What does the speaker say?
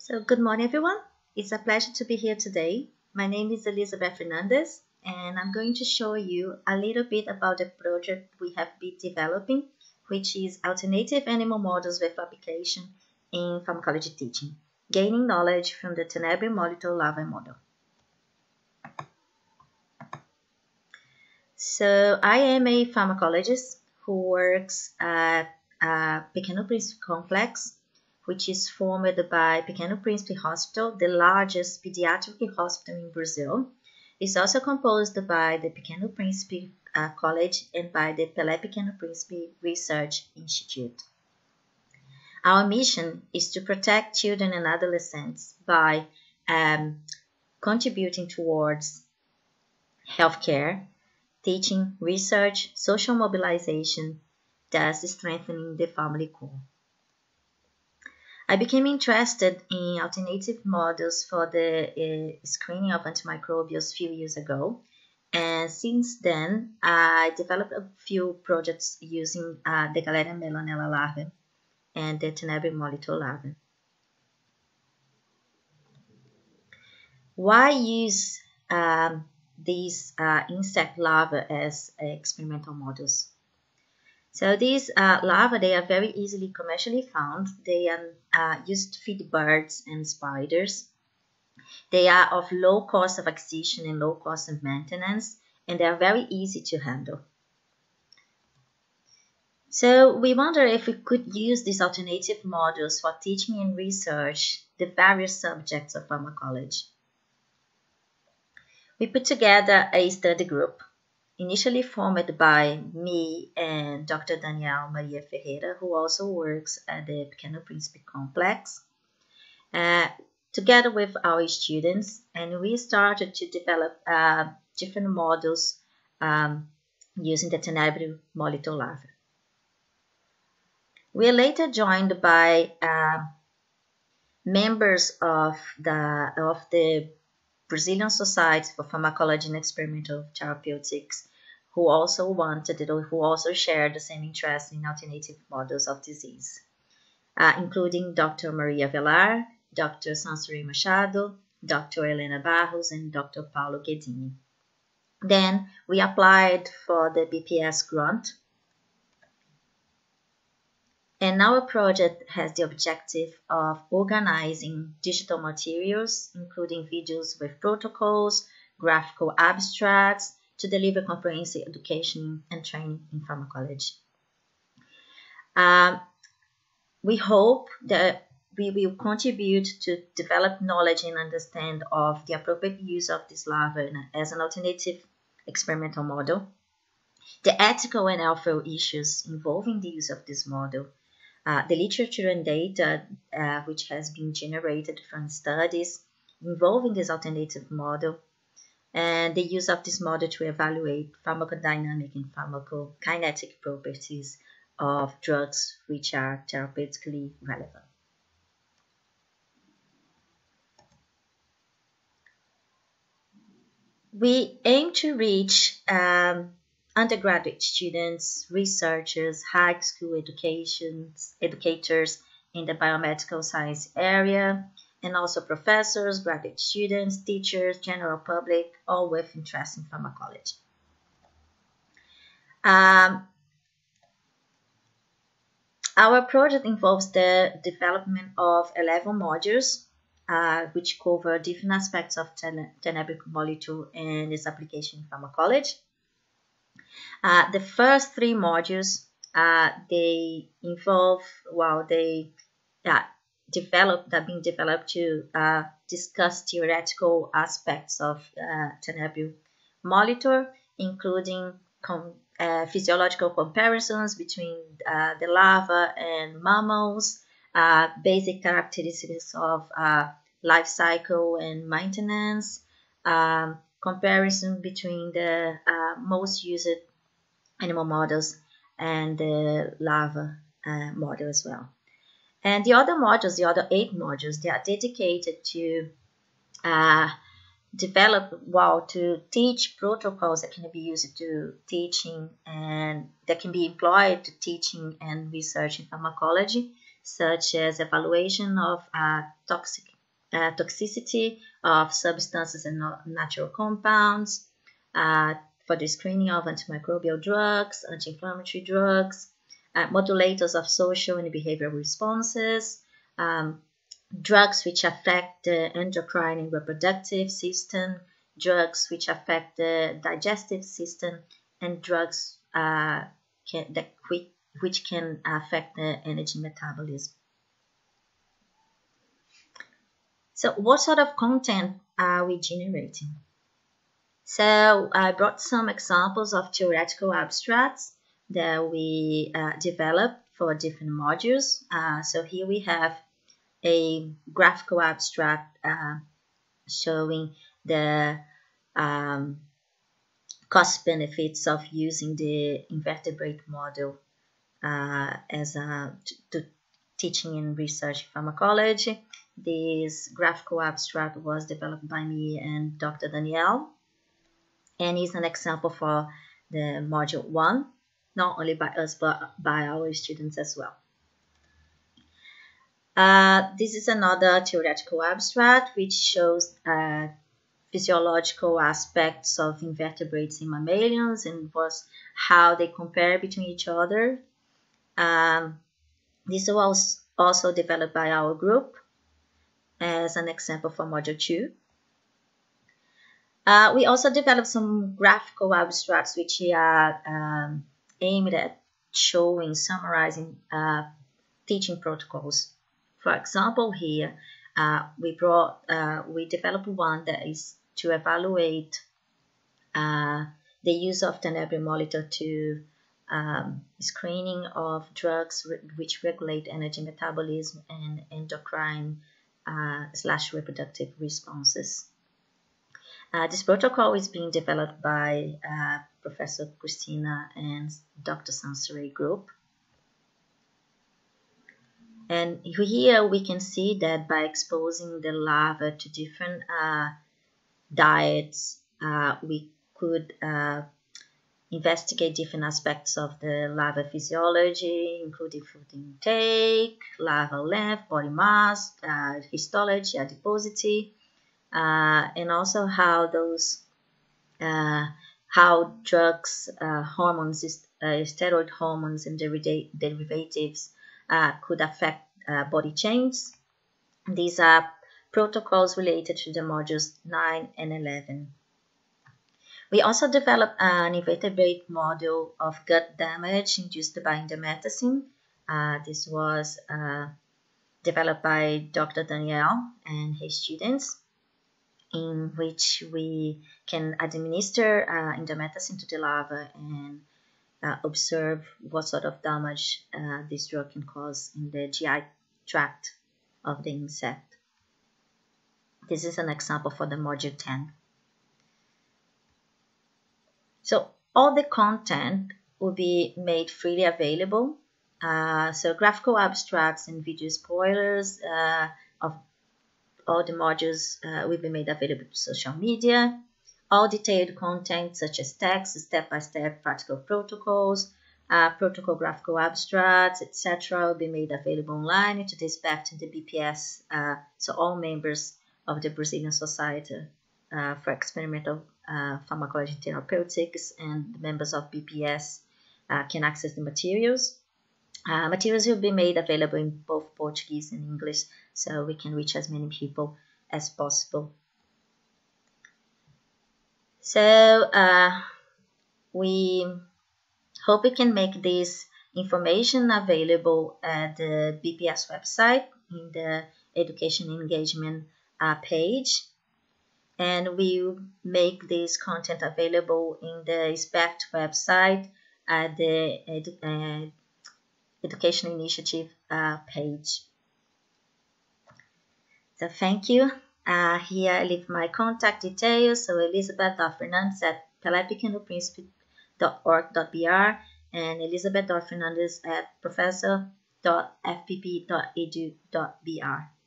So, good morning, everyone. It's a pleasure to be here today. My name is Elizabeth Fernandes, and I'm going to show you a little bit about the project we have been developing, which is alternative animal models with application in pharmacology teaching, gaining knowledge from the Tenebrae molecule larvae model. So, I am a pharmacologist who works at Pequeno Príncipe complex, which is formed by Pequeno Príncipe Hospital, the largest pediatric hospital in Brazil. It's also composed by the Pequeno Príncipe College and by the Pelé Pequeno Príncipe Research Institute. Our mission is to protect children and adolescents by contributing towards healthcare, teaching, research, social mobilization, thus strengthening the family core. I became interested in alternative models for the screening of antimicrobials a few years ago, and since then I developed a few projects using the Galeria melanella larvae and the Tenebrae molecule larvae. Why use these insect larvae as experimental models? So these larvae, they are very easily commercially found. They are used to feed birds and spiders. They are of low cost of acquisition and low cost of maintenance, and they are very easy to handle. So we wonder if we could use these alternative models for teaching and research the various subjects of pharmacology. We put together a study group, initially formed by me and Dr. Daniel Maria Ferreira, who also works at the Pequeno Príncipe complex, together with our students, and we started to develop different models using the Tenebrae molecule larvae. We are later joined by members of the Brazilian Society for Pharmacology and Experimental Therapeutics, who also shared the same interest in alternative models of disease, including Dr. Maria Velar, Dr. Sansuri Machado, Dr. Helena Barros, and Dr. Paulo Guedini. Then we applied for the BPS grant, and our project has the objective of organizing digital materials, including videos with protocols, graphical abstracts, to deliver comprehensive education and training in pharmacology. We hope that we will contribute to develop knowledge and understand of the appropriate use of this larva as an alternative experimental model, the ethical and ethical issues involving the use of this model, the literature and data which has been generated from studies involving this alternative model, and the use of this model to evaluate pharmacodynamic and pharmacokinetic properties of drugs which are therapeutically relevant. We aim to reach undergraduate students, researchers, high school educators in the biomedical science area, and also professors, graduate students, teachers, general public, all with interest in pharmacology. Our project involves the development of 11 modules, which cover different aspects of Tenebrae molecule and its application in pharmacology. The first 3 modules, they involve, they're being developed to discuss theoretical aspects of Tenebrae molecule, including physiological comparisons between the larva and mammals, basic characteristics of life cycle and maintenance, comparison between the most used animal models and the larva model as well. And the other modules, the other 8 modules, they are dedicated to to teach protocols that can be used to teaching and that can be employed to teaching and research in pharmacology, such as evaluation of toxic toxicity of substances and natural compounds, for the screening of antimicrobial drugs, anti-inflammatory drugs, modulators of social and behavioral responses, drugs which affect the endocrine and reproductive system, drugs which affect the digestive system, and drugs which can affect the energy metabolism. So what sort of content are we generating? So I brought some examples of theoretical abstracts that we developed for different modules. So here we have a graphical abstract showing the cost benefits of using the invertebrate model as to teaching and research pharmacology. This graphical abstract was developed by me and Dr. Danielle, and is an example for the module 1, not only by us but by our students as well. This is another theoretical abstract which shows physiological aspects of invertebrates in mammalians and how they compare between each other. This was also developed by our group as an example for module 2. We also developed some graphical abstracts which are aimed at showing, summarizing teaching protocols. For example, here we developed one that is to evaluate the use of tenebrism monitor to screening of drugs which regulate energy metabolism and endocrine / reproductive responses. This protocol is being developed by Professor Christina and Dr. Sansere group. And here we can see that by exposing the larva to different diets, we could investigate different aspects of the larva physiology, including food intake, larval length, body mass, histology, adiposity, and also how those how drugs, hormones, steroid hormones and derivatives could affect body changes. These are protocols related to the modules 9 and 11. We also developed an invertebrate model of gut damage induced by indomethacin. This was developed by Dr. Danielle and his students, in which we can administer indomethacin to the larva and observe what sort of damage this drug can cause in the GI tract of the insect. This is an example for the module 10. So all the content will be made freely available. So graphical abstracts and video spoilers of all the modules will be made available to social media. All detailed content such as text, step-by-step practical protocols, protocol graphical abstracts, etc. will be made available online and to dispatch in the BPS. So all members of the Brazilian Society for Experimental Pharmacology and Therapeutics and the members of BPS can access the materials. Materials will be made available in both Portuguese and English, so we can reach as many people as possible. So we hope we can make this information available at the BPS website in the Education Engagement page. And we will make this content available in the SPECT website at the Education Initiative page. So thank you. Here I leave my contact details. So Elizabeth Fernandes at Príncipe.org.br and Elizabeth Fernandes at professor.fpp.edu.br.